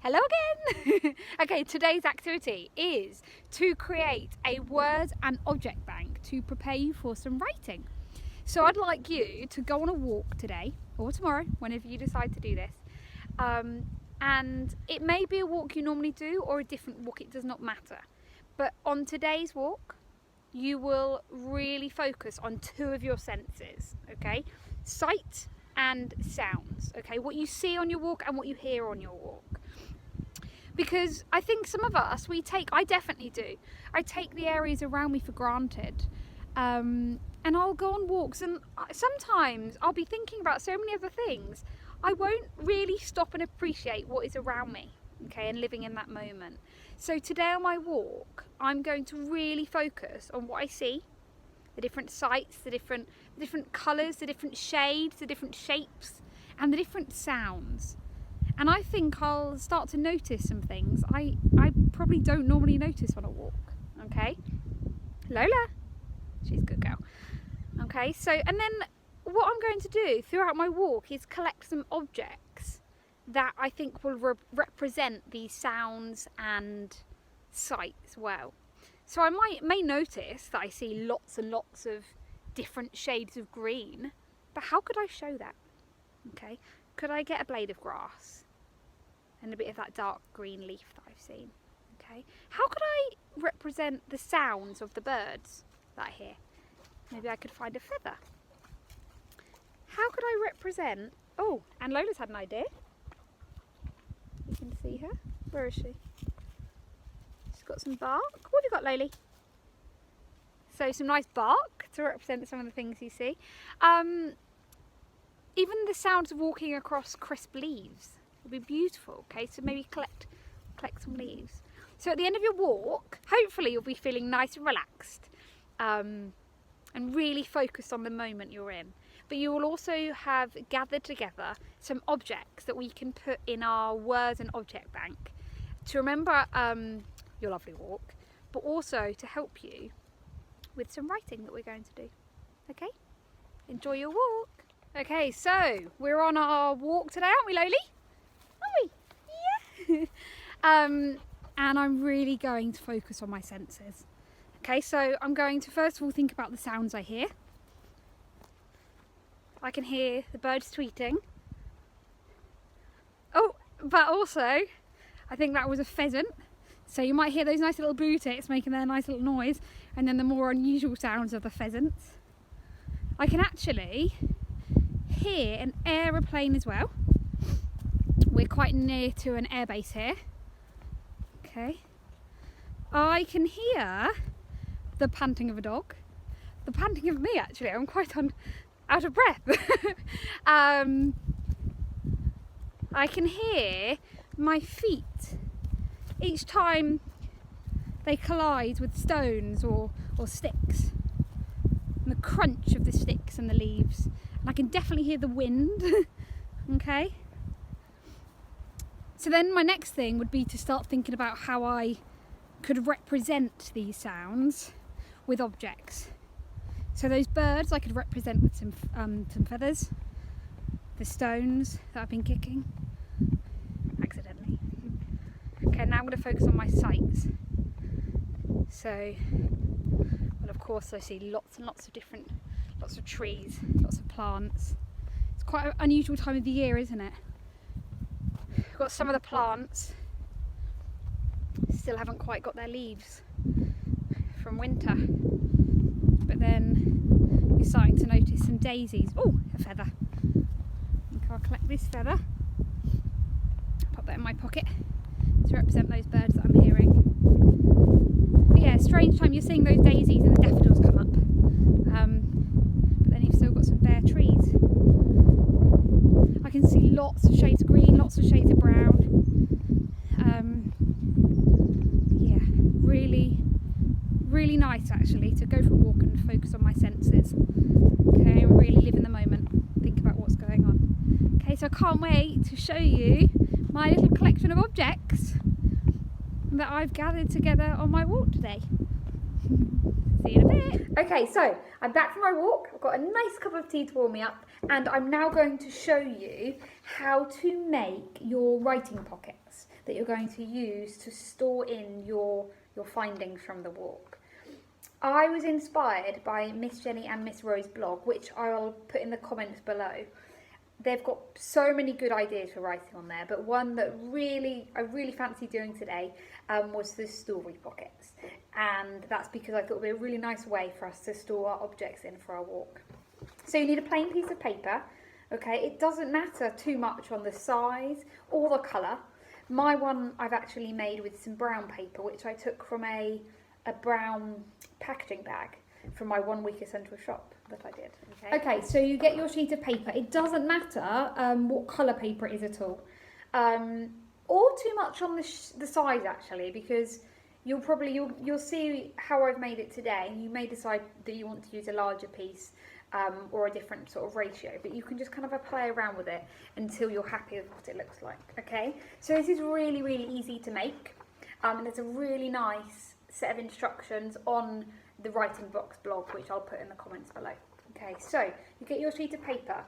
Hello again! Okay, today's activity is to create a word and object bank to prepare you for some writing. So I'd like you to go on a walk today or tomorrow, whenever you decide to do this. And it may be a walk you normally do or a different walk, it does not matter. But on today's walk, you will really focus on two of your senses, okay? Sight and sounds, okay? What you see on your walk and what you hear on your walk. Because I think some of us, I definitely do, I take the areas around me for granted. And I'll go on walks and sometimes I'll be thinking about so many other things. I won't really stop and appreciate what is around me, okay, and living in that moment. So today on my walk, I'm going to really focus on what I see, the different sights, the different colours, the different shades, the different shapes, and the different sounds. And I think I'll start to notice some things I probably don't normally notice on a walk, okay? Lola, she's a good girl. Okay, so, and then what I'm going to do throughout my walk is collect some objects that I think will represent these sounds and sights well. So I may notice that I see lots and lots of different shades of green, but how could I show that? Okay, could I get a blade of grass and a bit of that dark green leaf that I've seen? Okay, how could I represent the sounds of the birds that I hear? Maybe I could find a feather. How could I represent, oh, and Lola's had an idea. You can see her. Where is she? She's got some bark. What have you got, Loli? So some nice bark to represent some of the things you see. Even the sounds of walking across crisp leaves would be beautiful. Okay, so maybe collect some leaves. So at the end of your walk, hopefully you'll be feeling nice and relaxed and really focused on the moment you're in. But you will also have gathered together some objects that we can put in our words and object bank to remember your lovely walk, but also to help you with some writing that we're going to do. Okay? Enjoy your walk. Okay, so we're on our walk today, aren't we, Loli? Aren't we? Yeah. And I'm really going to focus on my senses. Okay, so I'm going to first of all think about the sounds I hear. I can hear the birds tweeting. Oh, but also, I think that was a pheasant. So you might hear those nice little boo tits making their nice little noise, and then the more unusual sounds of the pheasants. I can actually hear an aeroplane as well. We're quite near to an airbase here. Okay. I can hear the panting of a dog. The panting of me, actually. I'm quite out of breath. I can hear my feet each time they collide with stones or sticks, and the crunch of the sticks and the leaves. And I can definitely hear the wind. Okay. So then my next thing would be to start thinking about how I could represent these sounds with objects. So those birds I could represent with some feathers, the stones that I've been kicking accidentally. Okay, now I'm going to focus on my sights. So, well, of course I see lots and lots of trees, lots of plants. It's quite an unusual time of the year, isn't it? We've got some of the plants still haven't quite got their leaves from winter, but then you're starting to notice some daisies. Oh, a feather. I think I'll collect this feather, pop that in my pocket to represent those birds that I'm hearing. But yeah, strange time, you're seeing those daisies and the daffodils come up, but then you've still got some bare trees. I can see lots of shades of green, lots of shades of brown. Yeah, really nice actually to go for a walk and focus on my senses. Okay, and really live in the moment, think about what's going on. Okay, so I can't wait to show you my little collection of objects that I've gathered together on my walk today. See you in a bit. Okay, so I'm back from my walk. I've got a nice cup of tea to warm me up, and I'm now going to show you how to make your writing pockets that you're going to use to store in your findings from the walk. I was inspired by Miss Jenny and Miss Rose's blog, which I'll put in the comments below. They've got so many good ideas for writing on there, but one that I really fancy doing today was the story pockets. And that's because I thought it would be a really nice way for us to store our objects in for our walk. So you need a plain piece of paper, okay? It doesn't matter too much on the size or the colour. My one I've actually made with some brown paper, which I took from a brown packaging bag from my 1 week essential shop that I did. Okay, so you get your sheet of paper. It doesn't matter what colour paper it is at all, or too much on the size actually, because you'll see how I've made it today, and you may decide that you want to use a larger piece or a different sort of ratio, but you can just kind of play around with it until you're happy with what it looks like. Okay, so this is really, really easy to make, and there's a really nice set of instructions on the Writing Box blog, which I'll put in the comments below. Okay, so you get your sheet of paper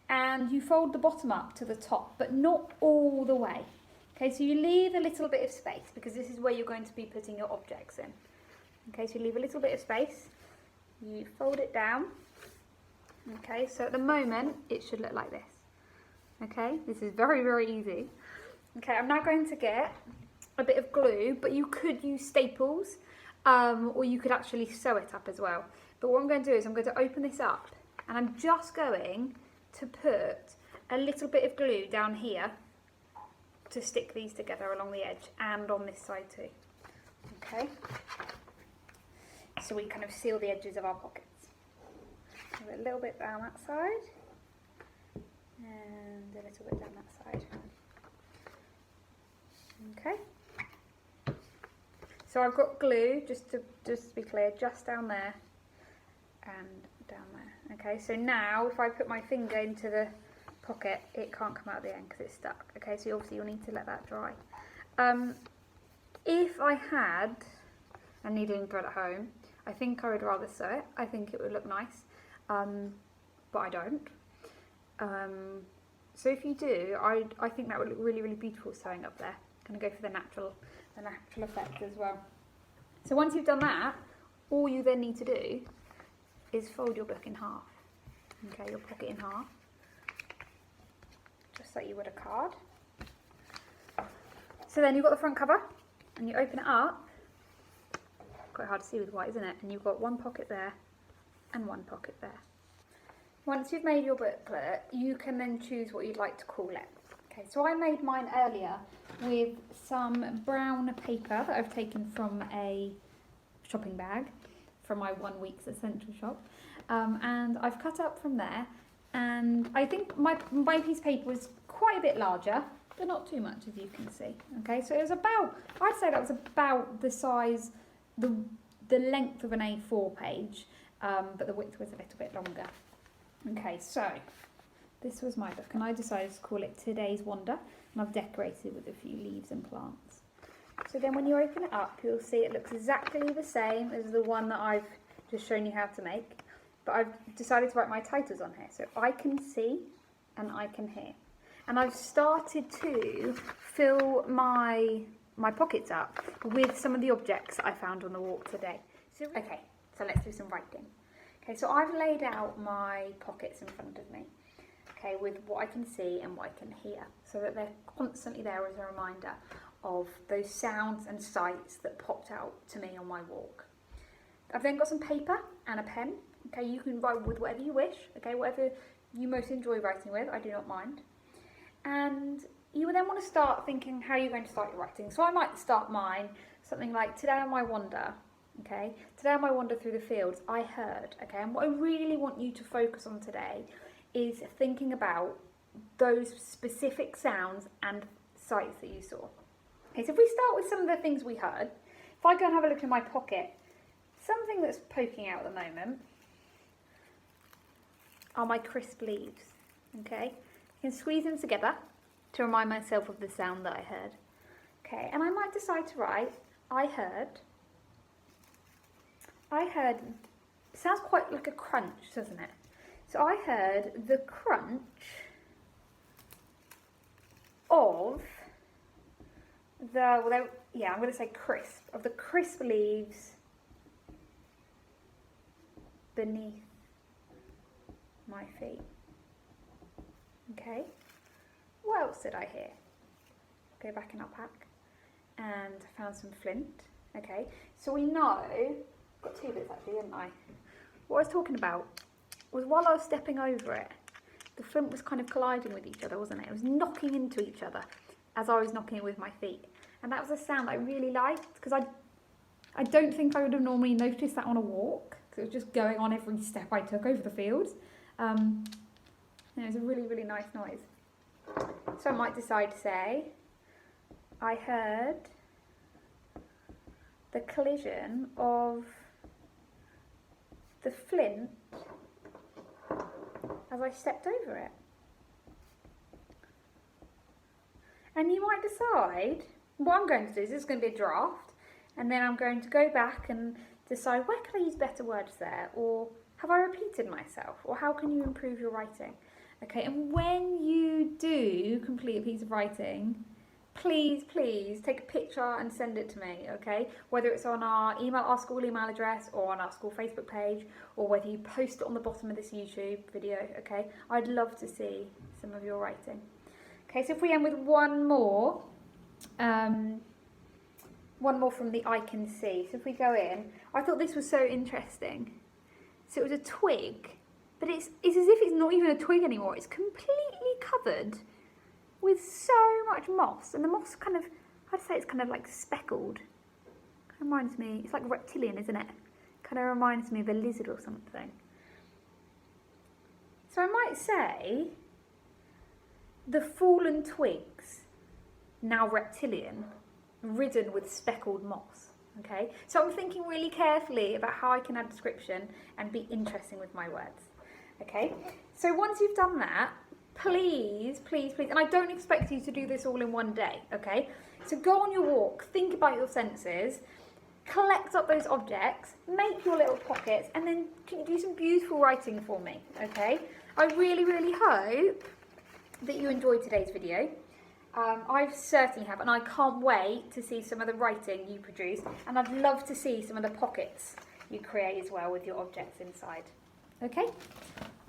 and you fold the bottom up to the top, but not all the way. Okay, so you leave a little bit of space because this is where you're going to be putting your objects in. Okay, so you leave a little bit of space, you fold it down. Okay, so at the moment it should look like this. Okay, this is very, very easy. Okay, I'm now going to get a bit of glue, but you could use staples, or you could actually sew it up as well. But what I'm going to do is I'm going to open this up, and I'm just going to put a little bit of glue down here to stick these together along the edge and on this side too. Okay, so we kind of seal the edges of our pockets. A little bit down that side and a little bit down that side. Okay, so I've got glue, just to be clear, just down there and down there. Okay, so now if I put my finger into the pocket, it can't come out the end because it's stuck. Okay, so obviously you'll need to let that dry. If I had a needle and thread at home, I think I would rather sew it. I think it would look nice, but I don't. So if you do, I think that would look really, really beautiful sewing up there. Going to go for the natural effect as well. So once you've done that, all you then need to do is fold your book in half. Okay, your pocket in half, just like you would a card. So then you've got the front cover, and you open it up. Quite hard to see with white, isn't it? And you've got one pocket there and one pocket there. Once you've made your booklet, you can then choose what you'd like to call it. Okay, so I made mine earlier with some brown paper that I've taken from a shopping bag from my 1 week's essential shop, and I've cut up from there, and I think my piece of paper was quite a bit larger, but not too much, as you can see. Okay, so it was about, I'd say that was about the size, the length of an A4 page, but the width was a little bit longer. Okay, so this was my book, and I decided to call it Today's Wander, and I've decorated with a few leaves and plants. So then when you open it up, you'll see it looks exactly the same as the one that I've just shown you how to make, but I've decided to write my titles on here, so I can see and I can hear. And I've started to fill my pockets up with some of the objects that I found on the walk today. So, okay, so let's do some writing. Okay, so I've laid out my pockets in front of me, okay, with what I can see and what I can hear, so that they're constantly there as a reminder of those sounds and sights that popped out to me on my walk. I've then got some paper and a pen. Okay, you can write with whatever you wish, okay, whatever you most enjoy writing with, I do not mind. And you will then want to start thinking how you're going to start your writing. So I might start mine something like, today on my wander, okay, today on my wander through the fields, I heard, okay, and what I really want you to focus on today is thinking about those specific sounds and sights that you saw. Okay, so if we start with some of the things we heard, if I go and have a look in my pocket, something that's poking out at the moment are my crisp leaves, okay? I can squeeze them together to remind myself of the sound that I heard. Okay, and I might decide to write, I heard I heard, it sounds quite like a crunch, doesn't it? So I heard the crunch of I'm going to say crisp, of the crisp leaves beneath my feet. Okay, what else did I hear? Go back in our pack and found some flint. Okay, so we know, got two bits actually, didn't I? What I was talking about was while I was stepping over it, the flint was kind of colliding with each other, wasn't it? It was knocking into each other as I was knocking it with my feet. And that was a sound I really liked, because I don't think I would have normally noticed that on a walk, because it was just going on every step I took over the fields. It was a really, really nice noise. So I might decide to say, I heard the collision of the flint as I stepped over it. And you might decide, what I'm going to do is this is going to be a draft, and then I'm going to go back and decide where can I use better words there, or have I repeated myself, or how can you improve your writing? Okay, and when you do complete a piece of writing, please take a picture and send it to me, okay? Whether it's on our school email address, or on our school Facebook page, or whether you post it on the bottom of this YouTube video, okay? I'd love to see some of your writing. Okay, so if we end with one more from the I Can See. So if we go in, I thought this was so interesting. So it was a twig, but it's as if it's not even a twig anymore. It's completely covered with so much moss, and the moss kind of, I'd say it's kind of like speckled. Kind of reminds me, it's like reptilian, isn't it? Kind of reminds me of a lizard or something. So I might say, the fallen twigs, now reptilian, ridden with speckled moss. Okay, so I'm thinking really carefully about how I can add description and be interesting with my words. Okay, so once you've done that, please, and I don't expect you to do this all in one day, okay? So go on your walk, think about your senses, collect up those objects, make your little pockets, and then can you do some beautiful writing for me, okay? I really, really hope that you enjoyed today's video. I certainly have, and I can't wait to see some of the writing you produce, and I'd love to see some of the pockets you create as well with your objects inside. Okay?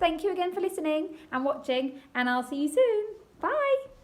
Thank you again for listening and watching, and I'll see you soon. Bye!